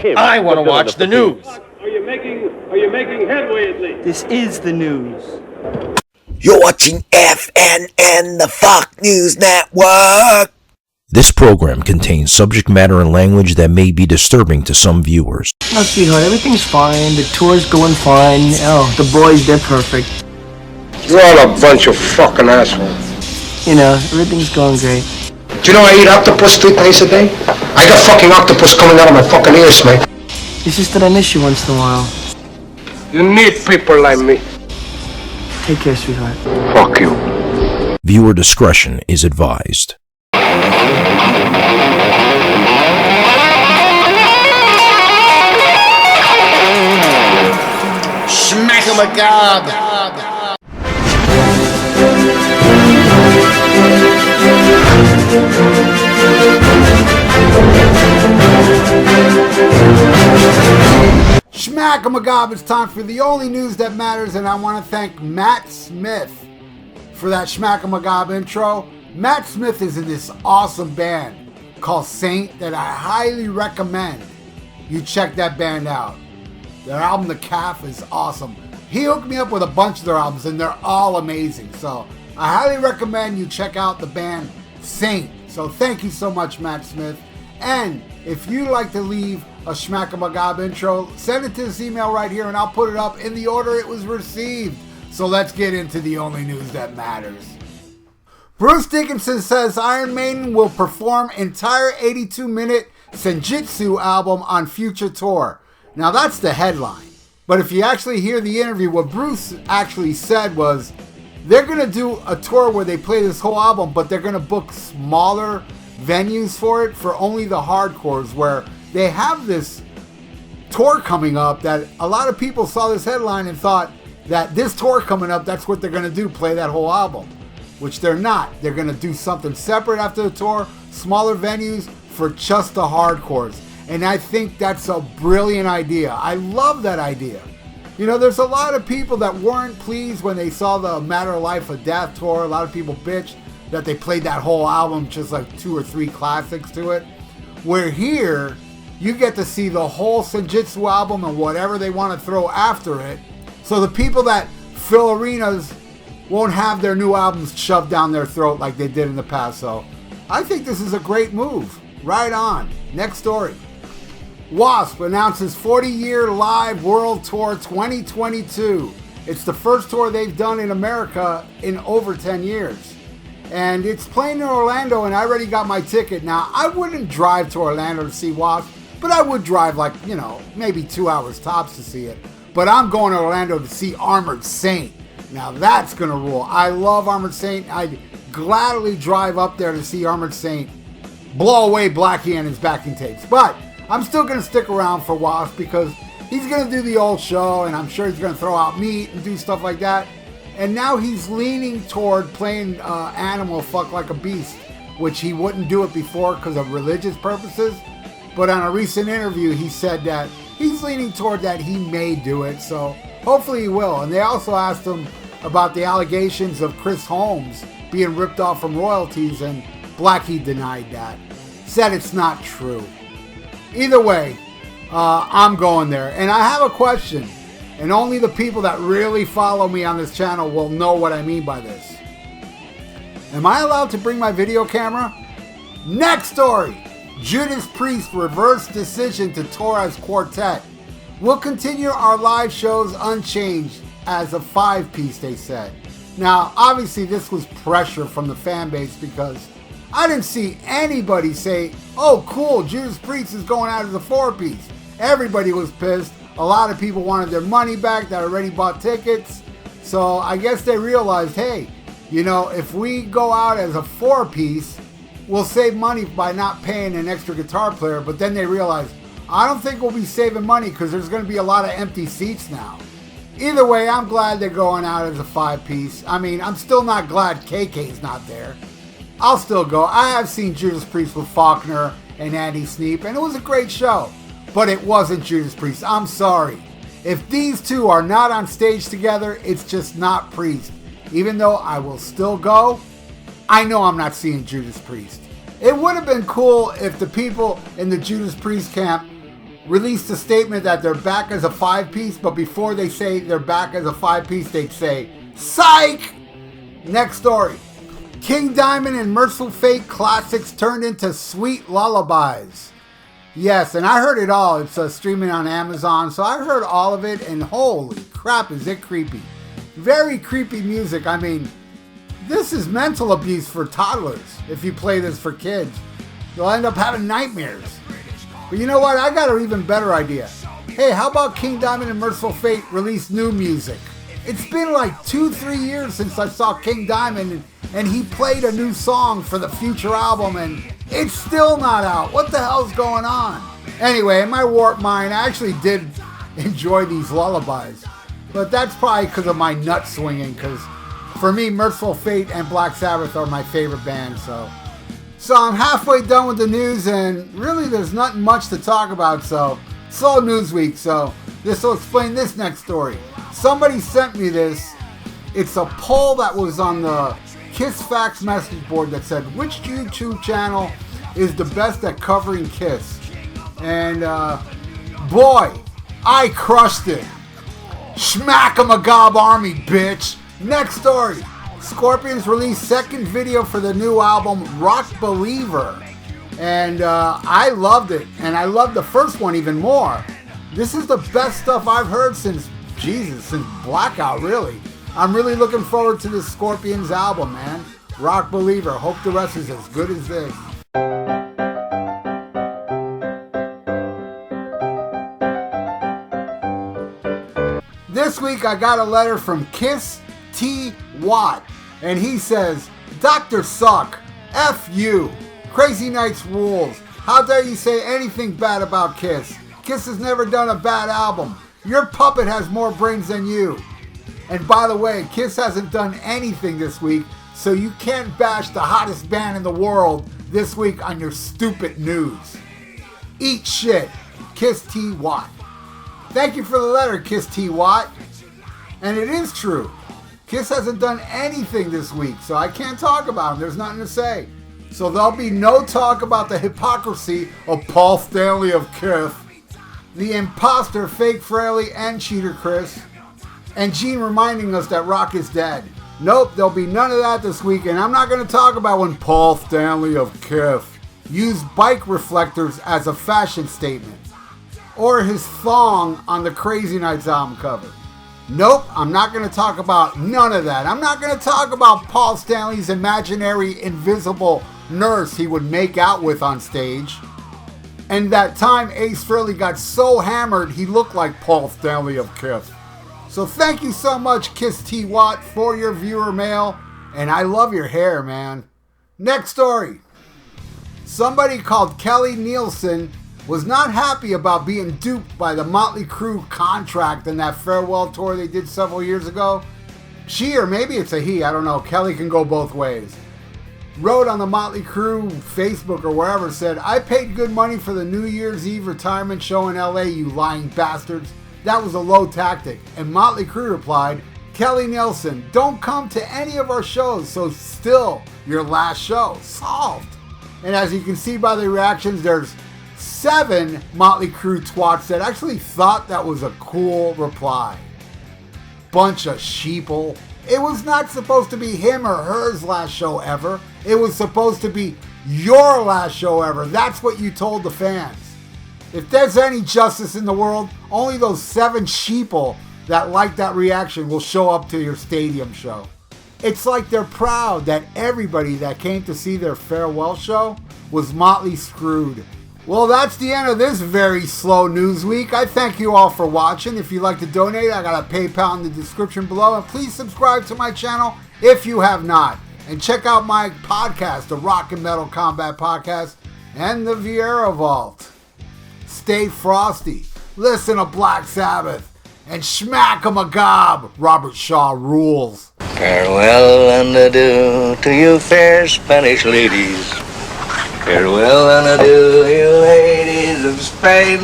I want to watch the news. Are you making headway at least? This is the news. You're watching FNN, the FUKK News Network. This program contains subject matter and language that may be disturbing to some viewers. Oh, sweetheart, everything's fine. The tour's going fine. Oh, the boys, they're perfect. You're all a bunch of fucking assholes. You know, everything's going great. Do you know I eat octopus 3 times a day? I got fucking octopus coming out of my fucking ears, man. It's just that I miss you once in a while. You need people like me. Take care, sweetheart. Fuck you. Viewer discretion is advised. SHMACKEMAGOB. SHMACKEMAGOB, it's time for the only news that matters, and I want to thank Matt Smith for that SHMACKEMAGOB intro. Matt Smith is in this awesome band called Saint that I highly recommend you check that band out. Their album, The Calf, is awesome. He hooked me up with a bunch of their albums, and they're all amazing. So I highly recommend you check out the band Saint. So thank you so much, Matt Smith. And if you'd like to leave a SHMACKEMAGOB intro, send it to this email right here, and I'll put it up in the order it was received. So let's get into the only news that matters. Bruce Dickinson says Iron Maiden will perform entire 82-minute Sinjitsu album on future tour. Now that's the headline. But if you actually hear the interview, what Bruce actually said was they're going to do a tour where they play this whole album, but they're going to book smaller venues for it, for only the hardcores, where they have this tour coming up that a lot of people saw this headline and thought that this tour coming up, that's what they're going to do, play that whole album, which they're not. They're going to do something separate after the tour, smaller venues for just the hardcores. And I think that's a brilliant idea. I love that idea. You know, there's a lot of people that weren't pleased when they saw the Matter of Life or Death tour. A lot of people bitched that they played that whole album, just like 2 or 3 classics to it. Where here, you get to see the whole Sinjitsu album and whatever they want to throw after it. So the people that fill arenas won't have their new albums shoved down their throat like they did in the past. So I think this is a great move. Right on. Next story. Wasp announces 40-year live world tour 2022. It's the first tour they've done in America in over 10 years. And it's playing in Orlando, and I already got my ticket. Now, I wouldn't drive to Orlando to see Wasp, but I would drive like, you know, maybe 2 hours tops to see it. But I'm going to Orlando to see Armored Saint. Now, that's going to rule. I love Armored Saint. I'd gladly drive up there to see Armored Saint blow away Blackie and his backing tapes. But I'm still going to stick around for Wasp because he's going to do the old show, and I'm sure he's going to throw out meat and do stuff like that. And now he's leaning toward playing Animal Fuck Like a Beast, which he wouldn't do it before because of religious purposes. But on a recent interview, he said that he's leaning toward that he may do it. So hopefully he will. And they also asked him about the allegations of Chris Holmes being ripped off from royalties, and Blackie denied that. Said it's not true. Either way, I'm going there. And I have a question. And only the people that really follow me on this channel will know what I mean by this. Am I allowed to bring my video camera? Next story. Judas Priest reversed decision to tour as quartet. We'll continue our live shows unchanged as a 5-piece, they said. Now, obviously this was pressure from the fan base because I didn't see anybody say, oh cool, Judas Priest is going out as a 4-piece. Everybody was pissed. A lot of people wanted their money back that already bought tickets. So I guess they realized, hey, you know, if we go out as a 4-piece, we'll save money by not paying an extra guitar player. But then they realized, I don't think we'll be saving money because there's going to be a lot of empty seats now. Either way, I'm glad they're going out as a 5-piece. I mean, I'm still not glad KK's not there. I'll still go. I have seen Judas Priest with Faulkner and Andy Sneap, and it was a great show. But it wasn't Judas Priest. I'm sorry. If these two are not on stage together, it's just not Priest. Even though I will still go, I know I'm not seeing Judas Priest. It would have been cool if the people in the Judas Priest camp released a statement that they're back as a 5-piece, but before they say they're back as a 5-piece, they'd say, psych! Next story. King Diamond and Merciful Fate classics turned into sweet lullabies. Yes, and I heard it all. It's streaming on Amazon, so I heard all of it, and holy crap, is it creepy. Very creepy music. I mean, this is mental abuse for toddlers. If you play this for kids, you'll end up having nightmares. But you know what? I got an even better idea. Hey, how about King Diamond and Merciful Fate release new music? It's been like 2-3 years since I saw King Diamond, and he played a new song for the future album, and it's still not out. What the hell's going on? Anyway, in my warped mind, I actually did enjoy these lullabies. But that's probably because of my nut swinging, because for me, Merciful Fate and Black Sabbath are my favorite bands, so I'm halfway done with the news, and really there's nothing much to talk about, so slow news week, so this will explain this next story. Somebody sent me this. It's a poll that was on the Kiss Facts message board that said, which YouTube channel is the best at covering Kiss? And boy, I crushed it. SHMACKEMAGOB Army, bitch. Next story. Scorpions released second video for the new album Rock Believer, and I loved it, and I loved the first one even more. This is the best stuff I've heard since Blackout, really. I'm really looking forward to this Scorpions album, man. Rock Believer. Hope the rest is as good as this. This week I got a letter from Kiss T. Watt, and he says, Dr. Suck, F you, Crazy Nights rules. How dare you say anything bad about Kiss? Kiss has never done a bad album. Your puppet has more brains than you. And by the way, Kiss hasn't done anything this week, so you can't bash the hottest band in the world this week on your stupid news. Eat shit, Kiss T. Watt. Thank you for the letter, Kiss T. Watt. And it is true. Kiss hasn't done anything this week, so I can't talk about them. There's nothing to say. So there'll be no talk about the hypocrisy of Paul Stanley of Kiss, the imposter Fake Fraley and Cheater Chris, and Gene reminding us that rock is dead. Nope, there'll be none of that this week, and I'm not going to talk about when Paul Stanley of Kiss used bike reflectors as a fashion statement, or his thong on the Crazy Nights album cover. Nope, I'm not going to talk about none of that. I'm not going to talk about Paul Stanley's imaginary invisible nurse he would make out with on stage, and that time Ace Frehley got so hammered he looked like Paul Stanley of Kiss. So thank you so much, Kiss T. Watt, for your viewer mail, and I love your hair, man. Next story. Somebody called Kelly Nielsen was not happy about being duped by the Motley Crue contract in that farewell tour they did several years ago. She, or maybe it's a he, I don't know, Kelly can go both ways, wrote on the Motley Crue Facebook or wherever, said, I paid good money for the New Year's Eve retirement show in LA, you lying bastards. That was a low tactic. And Motley Crue replied, Kelly Nielsen, don't come to any of our shows, so still your last show. Solved. And as you can see by the reactions, there's 7 Motley Crue twats that actually thought that was a cool reply. Bunch of sheeple. It was not supposed to be him or hers last show ever. It was supposed to be your last show ever. That's what you told the fans. If there's any justice in the world, only those 7 sheeple that like that reaction will show up to your stadium show. It's like they're proud that everybody that came to see their farewell show was Motley screwed. Well, that's the end of this very slow news week. I thank you all for watching. If you'd like to donate, I got a PayPal in the description below. And please subscribe to my channel if you have not. And check out my podcast, the Rock and Metal Combat Podcast, and the VIERA Vault. Stay frosty. Listen to Black Sabbath. And SHMACKEMAGOB. Robert Shaw rules. Farewell and adieu to you fair Spanish ladies. Farewell and adieu, you ladies of Spain.